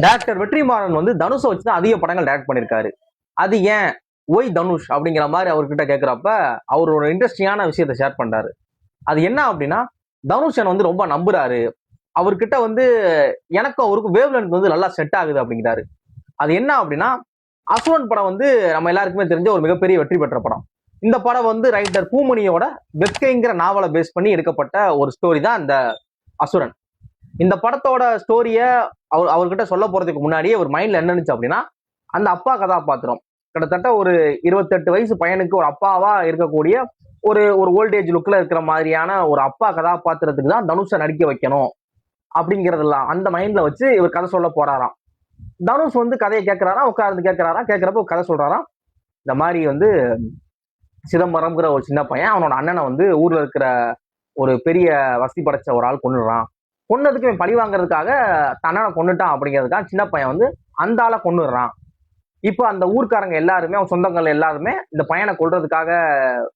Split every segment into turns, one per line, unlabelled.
Director Vetrimaaran வந்து தனுஷை வச்சுதான் அதிக படங்கள் டைரக்ட் பண்ணியிருக்காரு. அது ஏன் ஒய் தனுஷ் அப்படிங்கிற மாதிரி அவர்கிட்ட கேட்கிறப்ப அவர் ஒரு இன்ட்ரெஸ்டிங்கான விஷயத்த ஷேர் பண்றாரு. அது என்ன அப்படின்னா, தனுஷன் வந்து ரொம்ப நம்புறாரு, அவர்கிட்ட வந்து எனக்கும் அவருக்கும் வேவ் லென்த் வந்து நல்லா செட் ஆகுது அப்படிங்கிறாரு. அது என்ன அப்படின்னா, அசுரன் படம் வந்து நம்ம எல்லாருக்குமே தெரிஞ்ச ஒரு மிகப்பெரிய வெற்றி பெற்ற படம். இந்த படம் வந்து ரைட்டர் பூமணியோட வெக்கைங்கிற நாவலை பேஸ் பண்ணி எடுக்கப்பட்ட ஒரு ஸ்டோரி தான் இந்த அசுரன். இந்த படத்தோட ஸ்டோரிய அவர்கிட்ட சொல்ல போறதுக்கு முன்னாடியே ஒரு மைண்ட்ல என்ன இருந்துச்சு அப்படின்னா, அந்த அப்பா கதாபாத்திரம் கிட்டத்தட்ட ஒரு 28 வயசு பையனுக்கு ஒரு அப்பாவா இருக்கக்கூடிய ஒரு ஒரு ஓல்டேஜ் லுக்ல இருக்கிற மாதிரியான ஒரு அப்பா கதாபாத்திரத்துக்கு தான் தனுஷை நடிக்க வைக்கணும் அப்படிங்கறதெல்லாம் அந்த மைண்ட்ல வச்சு இவர் கதை சொல்ல போறாராம். தனுஷ் வந்து கதையை கேட்கிறாராம், உட்கார்ந்து கேட்கிறாராம். கேட்கிறப்ப கதை சொல்றாராம். இந்த மாதிரி வந்து சிதம்பரம்ங்கிற ஒரு சின்ன பையன் அவனோட அண்ணனை வந்து ஊர்ல இருக்கிற ஒரு பெரிய வசதி படைச்ச ஒரு ஆள் கொண்டுடுறான். கொன்னதுக்கு இவன் பழி வாங்குறதுக்காக தன்னனை கொண்டுட்டான் அப்படிங்கிறதுக்காக சின்ன பையன் வந்து அந்த ஆளை கொண்டுடுறான். இப்போ அந்த ஊர்க்காரங்க எல்லாருமே அவன் சொந்தங்கள் எல்லாருமே இந்த பையனை கொல்றதுக்காக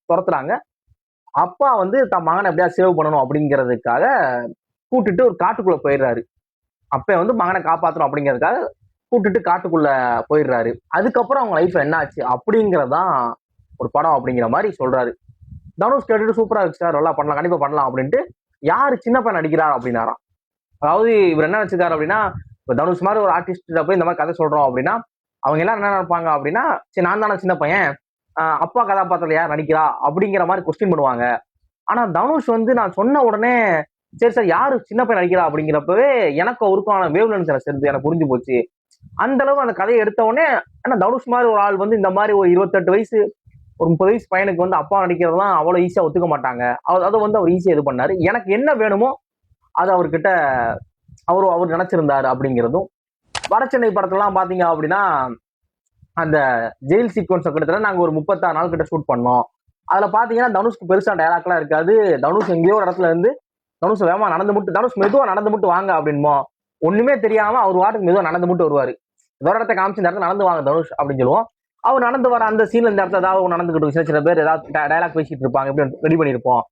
துரத்துறாங்க. அப்பா வந்து தன் மகனை எப்படியா சேவ் பண்ணணும் அப்படிங்கிறதுக்காக கூட்டிட்டு ஒரு காட்டுக்குள்ள போயிடுறாரு. அப்ப வந்து மகனை காப்பாற்றணும் அப்படிங்கிறதுக்காக கூட்டிட்டு காட்டுக்குள்ள போயிடுறாரு. அதுக்கப்புறம் அவங்க லைஃப்ல என்ன ஆச்சு அப்படிங்கறதான் ஒரு படம் அப்படிங்கிற மாதிரி சொல்றாரு. தனுஷ் கேட்டுட்டு சூப்பரா இருக்கு சார், நல்லா பண்ணலாம், கண்டிப்பா பண்ணலாம் அப்படின்ட்டு யாரு சின்ன பையன் நடிக்கிறார் அப்படின்னாராம். அதாவது இவர் என்ன நினைச்சிருக்காரு அப்படின்னா, இப்ப தனுஷ் மாதிரி ஒரு ஆர்டிஸ்ட் போய் இந்த மாதிரி கதை சொல்றோம் அப்படின்னா அவங்க எல்லாம் என்ன நினைப்பாங்க அப்படின்னா, சரி நான் தானே சின்ன பையன், அப்பா கதாபாத்திரம் யார் நடிக்கிறா அப்படிங்கிற மாதிரி கொஸ்டின் பண்ணுவாங்க. ஆனா தனுஷ் வந்து நான் சொன்ன உடனே சரி சார் யாரு சின்ன பையன் நடிக்கிறா அப்படிங்கிறப்பவே எனக்கு அவருக்கான வேவ் லென்த் எனக்கு எனக்கு புரிஞ்சு போச்சு. அந்த அளவு அந்த கதையை எடுத்த உடனே ஆனா தனுஷ் மாதிரி ஒரு ஆள் வந்து இந்த மாதிரி ஒரு 28 வயசு ஒரு 30 வயசு பையனுக்கு வந்து அப்பா நடிக்கிறதுலாம் அவ்வளவு ஈஸியா ஒத்துக்க மாட்டாங்க. அதை வந்து அவர் ஈஸியா இது பண்ணாரு. எனக்கு என்ன வேணுமோ அது அவர்கிட்ட அவர் நினைச்சிருந்தாரு அப்படிங்கிறதும். வடச்சென்னை படத்துலாம் பாத்தீங்க அப்படின்னா அந்த ஜெயில் சீக்வன்ஸ் கிட்டத்தட்ட நாங்க ஒரு 36 நாள் கிட்ட ஷூட் பண்ணோம். அதுல பாத்தீங்கன்னா தனுஷ்க்கு பெருசா டைலாக் எல்லாம் இருக்காது. தனுஷ் எங்கேயோ ஒரு இடத்துல இருந்து தனுஷ் வேகமா நடந்து மட்டும் தனுஷ் மெதுவா நடந்து மட்டும் வாங்க அப்படின்மோ ஒண்ணுமே தெரியாம அவர் வாட்டுக்கு மெதுவா நடந்து மட்டும் வருவாரு. ஏதோ இடத்த காமிச்சு இந்த இடத்துல நடந்து வாங்க தனுஷ் அப்படின்னு சொல்லுவோம். அவர் நடந்து வர அந்த சீன்ல இந்த இடத்துல ஏதாவது நடந்துகிட்டு சின்ன சின்ன பேர் ஏதாவது டைலாக் பேசிட்டு இருப்பாங்க, எப்படி ரெடி பண்ணிருப்போம்.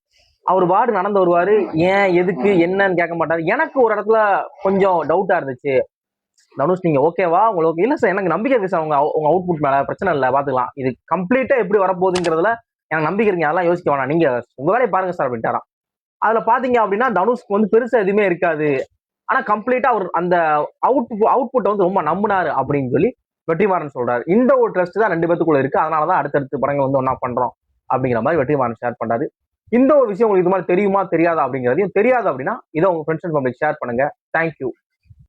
அவர் வார்டு நடந்து வருவாரு, ஏன் எதுக்கு என்னன்னு கேட்க மாட்டாரு. எனக்கு ஒரு இடத்துல கொஞ்சம் டவுட்டா இருந்துச்சு, தனுஷ் நீங்க ஓகேவா உங்களுக்கு இல்ல சார் எனக்கு நம்பிக்கை இருக்கு சார், உங்க உங்க அவுட்புட் மேல பிரச்சனை இல்லை பாத்துக்கலாம், இது கம்ப்ளீட்டா எப்படி வரப்போகுதுங்கிறதுல எனக்கு நம்பிக்கை இருக்கு, அதெல்லாம் யோசிக்க வேணாம், நீங்க உங்க வேலையை பாருங்க சார் அப்படின்ட்டாராம். அதுல பாத்தீங்க அப்படின்னா தனுஷ்க்கு வந்து பெருசா எதுவுமே இருக்காது. ஆனா கம்ப்ளீட்டா அவர் அந்த அவுட்புட்டை வந்து ரொம்ப நம்பினாரு அப்படின்னு சொல்லி வெற்றிமாறன் சொல்றாரு. இந்த ஒரு ட்ரஸ்ட் தான் 2 பேத்துக்குள்ள இருக்கு, அதனாலதான் அடுத்தடுத்து படங்கள் வந்து ஒன்னா பண்றோம் அப்படிங்கிற மாதிரி வெற்றிமாறன் ஷேர் பண்றாரு. இந்த ஒரு விஷயம் உங்களுக்கு இது மாதிரி தெரியுமா தெரியாதா அப்படிங்கிறதையும் தெரியாது அப்படின்னா இதை உங்க ஃப்ரெண்ட்ஸ் அண்ட் ஃபேமிலிக்கு ஷேர் பண்ணுங்க. தேங்க்யூ.